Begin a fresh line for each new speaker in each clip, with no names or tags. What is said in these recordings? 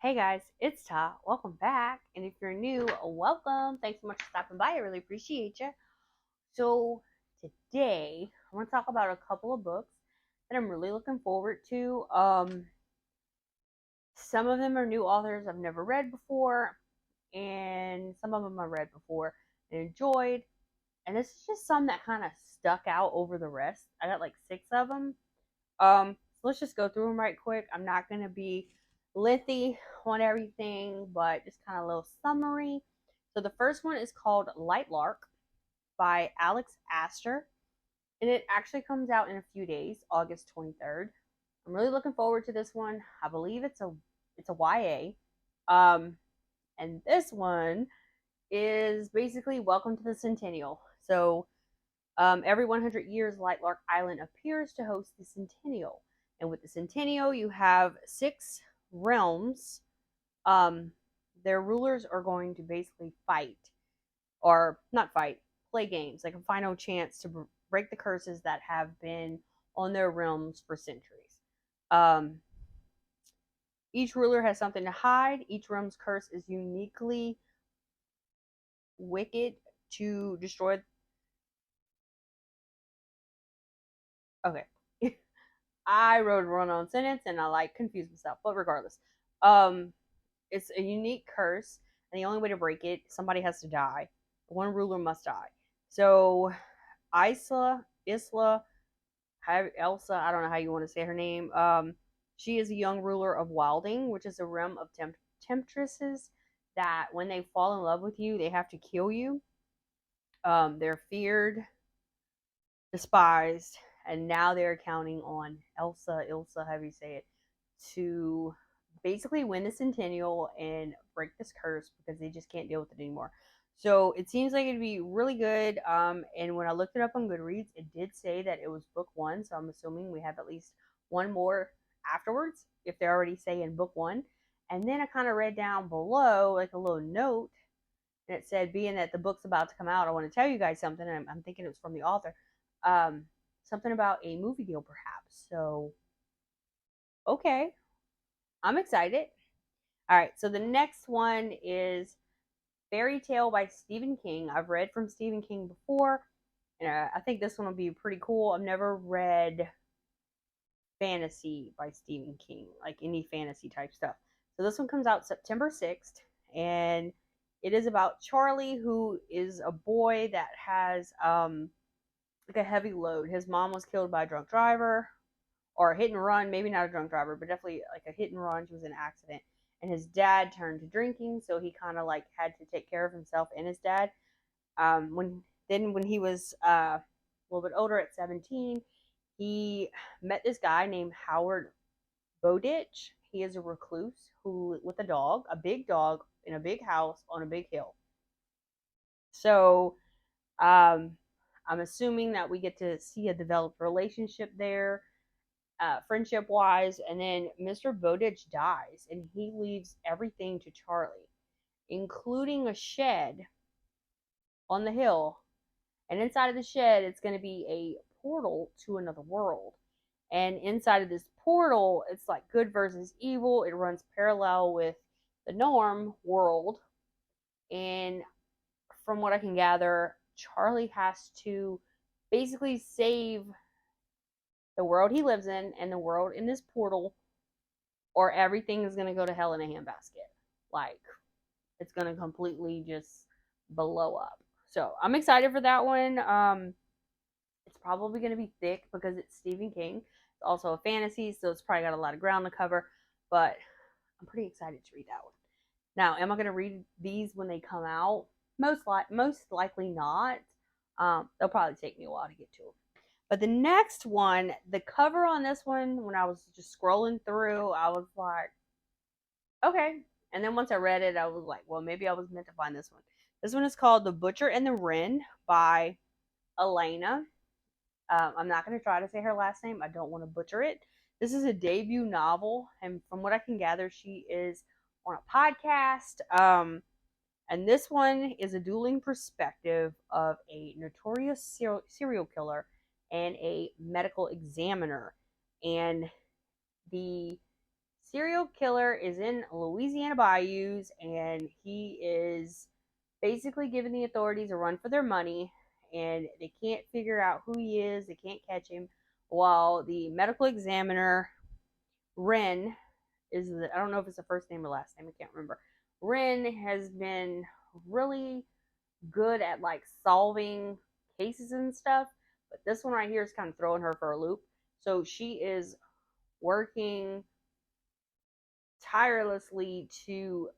Hey guys, it's Ta. Welcome back. And if you're new, welcome. Thanks so much for stopping by. I really appreciate you. So, today I want to talk about a couple of books that I'm really looking forward to. Some of them are new authors I've never read before, and some of them I read before and enjoyed. And this is just some that kind of stuck out over the rest. I got like 6 of them. So let's just go through them right quick. I'm not going to be lengthy on everything, but just kind of a little summary. So the first one is called Lark by Alex Astor, and it actually comes out in a few days, August 23rd. I'm really looking forward to this one. I believe it's a YA. And this one is basically Welcome to the Centennial. So every 100 years, Lark Island appears to host the Centennial. And with the Centennial, you have 6 realms. Um, their rulers are going to basically fight, or not fight, play games, like a final chance to break the curses that have been on their realms for centuries. Um, each ruler has something to hide. Each realm's curse is uniquely wicked to destroy. Okay. I wrote a run-on sentence and I confused myself, but regardless, um, it's a unique curse, and the only way to break it, somebody has to die. One ruler must die. So, Isla, Elsa, I don't know how you want to say her name. She is a young ruler of Wilding, which is a realm of temptresses that, when they fall in love with you, they have to kill you. They're feared, despised, and now they're counting on Ilsa, however you say it, to basically win the Centennial and break this curse because they just can't deal with it anymore. So it seems like it'd be really good. And when I looked it up on GoodReads, it did say that it was book one. So I'm assuming we have at least one more afterwards if they're already saying book one. And then I kind of read down below like a little note, and it said, being that the book's about to come out, I want to tell you guys something. And I'm thinking it was from the author. Um, Something about a movie deal, perhaps. So, okay, I'm excited. All right, so the next one is Fairy Tale by Stephen King. I've read from Stephen King before, and I think this one will be pretty cool. I've never read fantasy by Stephen King, like any fantasy type stuff. So this one comes out September 6th, and it is about Charlie, who is a boy that has like a heavy load. His mom was killed by a drunk driver, or a hit and run, maybe not a drunk driver, but definitely like a hit and run. She was in an accident. And his dad turned to drinking, so he kind of like had to take care of himself and his dad. When he was a little bit older at 17, he met this guy named Howard Bowditch. He is a recluse who with a dog, a big dog in a big house on a big hill. So um, I'm assuming that we get to see a developed relationship there, friendship wise. And then Mr. Bowditch dies, and he leaves everything to Charlie, including a shed on the hill. And inside of the shed, it's going to be a portal to another world. And inside of this portal, it's like good versus evil. It runs parallel with the norm world. And from what I can gather, Charlie has to basically save the world he lives in and the world in this portal, or everything is going to go to hell in a handbasket. Like, it's going to completely just blow up. So I'm excited for that one. It's probably going to be thick because it's Stephen King. It's also a fantasy, so it's probably got a lot of ground to cover. But I'm pretty excited to read that one. Now, am I going to read these when they come out? Most likely not. They'll probably take me a while to get to them. But the next one, the cover on this one, when I was just scrolling through, I was like, okay. And then once I read it, I was like, well, maybe I was meant to find this one. This one is called The Butcher and the Wren by Elena. I'm not going to try to say her last name. I don't want to butcher it. This is a debut novel, and from what I can gather, she is on a podcast. And this one is a dueling perspective of a notorious serial killer and a medical examiner. And the serial killer is in Louisiana bayous, and he is basically giving the authorities a run for their money, and they can't figure out who he is. They can't catch him. While the medical examiner, Wren, I don't know if it's the first name or last name, I can't remember. Wren has been really good at like solving cases and stuff, but this one right here is kind of throwing her for a loop. So she is working tirelessly to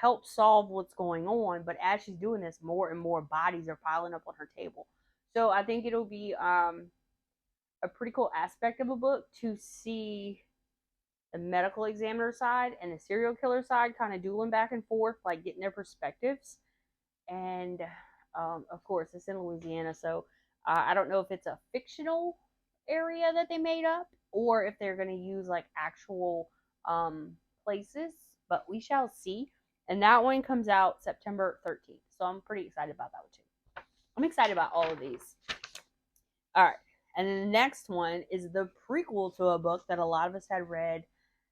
help solve what's going on, but as she's doing this, more and more bodies are piling up on her table. So I think it'll be a pretty cool aspect of a book to see the medical examiner side and the serial killer side kind of dueling back and forth, like getting their perspectives. And of course, it's in Louisiana, so I don't know if it's a fictional area that they made up or if they're going to use like actual places, but we shall see. And that one comes out September 13th, so I'm pretty excited about that one too. I'm excited about all of these. All right, and then the next one is the prequel to a book that a lot of us had read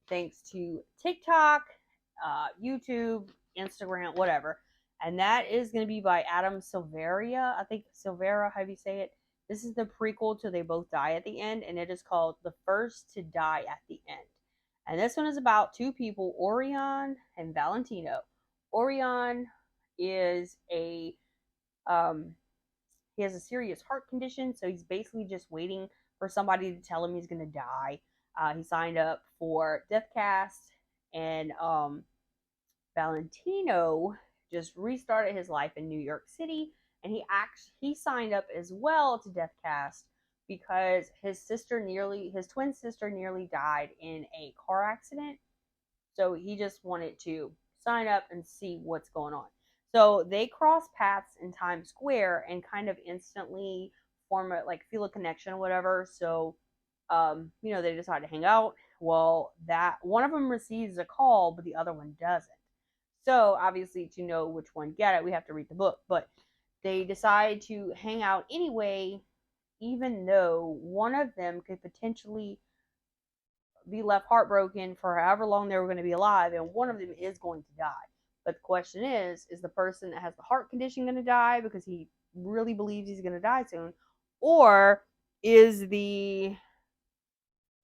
thanks to TikTok, YouTube, Instagram, whatever. And that is going to be by Adam Silveria. I think Silvera, how do you say it? This is the prequel to They Both Die at the End, and it is called The First to Die at the End. And this one is about two people, Orion and Valentino. Orion is he has a serious heart condition, so he's basically just waiting for somebody to tell him he's going to die. He signed up for Deathcast, and Valentino just restarted his life in New York City, and he signed up as well to Deathcast because his twin sister nearly died in a car accident. So he just wanted to sign up and see what's going on. So they cross paths in Times Square and kind of instantly feel a connection or whatever. So they decide to hang out. Well, that one of them receives a call, but the other one doesn't. So obviously, to know which one get it, we have to read the book. But they decide to hang out anyway, even though one of them could potentially be left heartbroken for however long they were going to be alive, and one of them is going to die. But the question is the person that has the heart condition going to die because he really believes he's going to die soon, or is the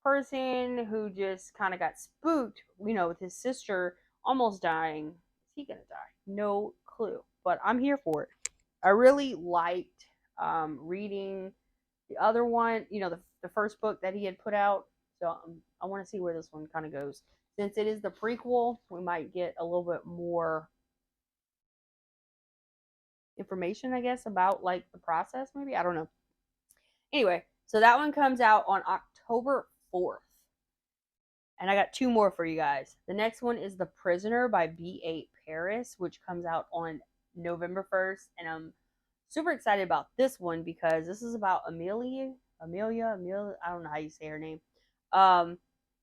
person who just kind of got spooked, with his sister almost dying, is he going to die? No clue. But I'm here for it. I really liked reading the other one, the first book that he had put out. So I want to see where this one kind of goes. Since it is the prequel, we might get a little bit more information, I guess, about like the process, maybe. I don't know. Anyway, so that one comes out on October 4th. And I got two more for you guys. The next one is The Prisoner by B.A. Paris, which comes out on November 1st. And I'm super excited about this one because this is about Amelia. I don't know how you say her name.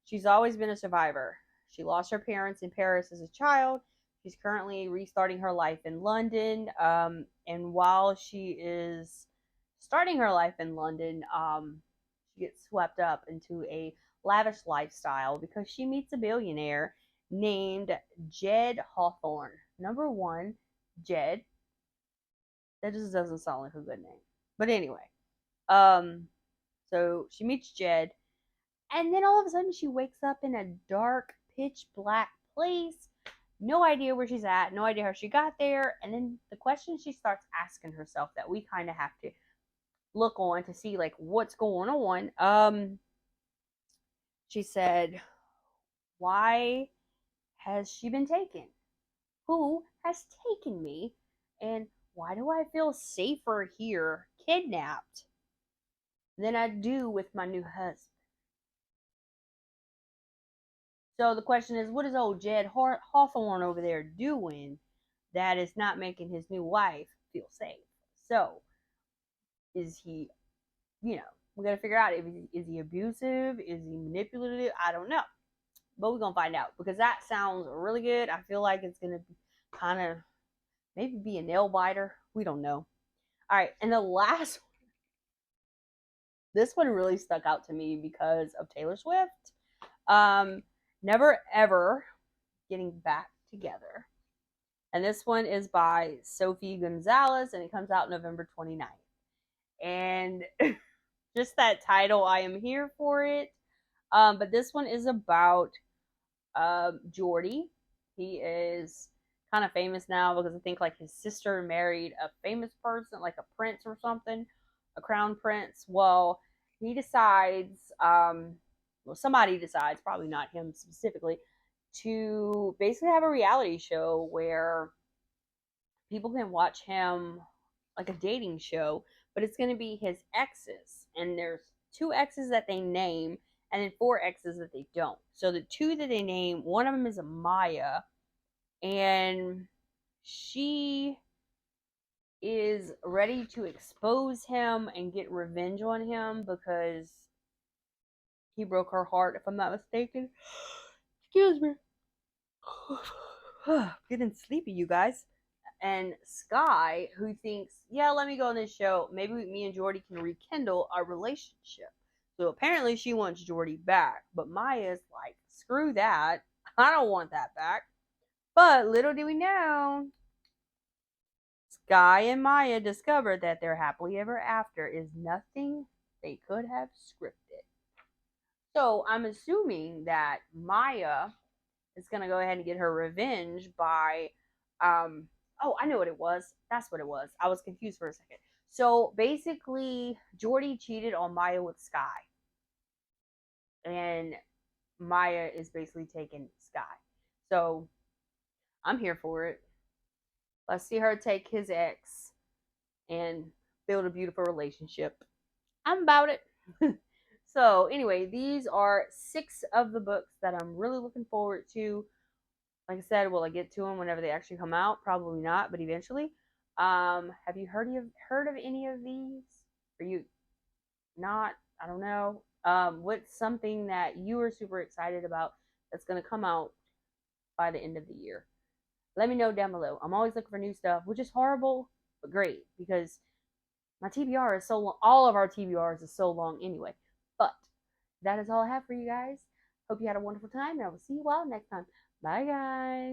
She's always been a survivor. She lost her parents in Paris as a child. She's currently restarting her life in London. And while she is starting her life in London, she gets swept up into a lavish lifestyle because she meets a billionaire named Jed Hawthorne. Number one, Jed. That just doesn't sound like a good name. But anyway, so she meets Jed, and then all of a sudden she wakes up in a dark, pitch black place. No idea where she's at, no idea how she got there. And then the question she starts asking herself that we kind of have to look on to see like what's going on. She said, why has she been taken? Who has taken me? And why do I feel safer here, kidnapped, than I do with my new husband? So the question is, what is old Jed Hawthorne over there doing that is not making his new wife feel safe? So is he, we got to figure out, is he abusive? Is he manipulative? I don't know. But we're going to find out because that sounds really good. I feel like it's going to kind of maybe be a nail biter. We don't know. All right. And the last one, this one really stuck out to me because of Taylor Swift. Never Ever Getting Back Together. And this one is by Sophie Gonzalez, and it comes out November 29th. And just that title, I am here for it. But this one is about Jordy. He is kind of famous now because I think like his sister married a famous person, like a prince or something, a crown prince. Well, he decides, well, somebody decides, probably not him specifically, to basically have a reality show where people can watch him, like a dating show, but it's going to be his exes. And there's two exes that they name, and then four exes that they don't. So the two that they name, one of them is a Maya, and she is ready to expose him and get revenge on him because he broke her heart, if I'm not mistaken. Excuse me. Getting sleepy, you guys. And Sky, who thinks, yeah, let me go on this show. Maybe me and Jordy can rekindle our relationship. So apparently she wants Jordy back. But Maya's like, screw that. I don't want that back. But little do we know, Sky and Maya discover that their happily ever after is nothing they could have scripted. So I'm assuming that Maya is going to go ahead and get her revenge by oh, I know what it was. That's what it was. I was confused for a second. So basically, Jordy cheated on Maya with Sky. And Maya is basically taking Sky. So I'm here for it. Let's see her take his ex and build a beautiful relationship. I'm about it. So anyway, these are 6 of the books that I'm really looking forward to. Like I said, will I get to them whenever they actually come out? Probably not, but eventually. Have you heard of any of these? Are you not? I don't know. What's something that you are super excited about that's going to come out by the end of the year? Let me know down below. I'm always looking for new stuff, which is horrible, but great because my TBR is so long. All of our TBRs is so long anyway. But that is all I have for you guys. Hope you had a wonderful time, and I will see you all next time. Bye, guys.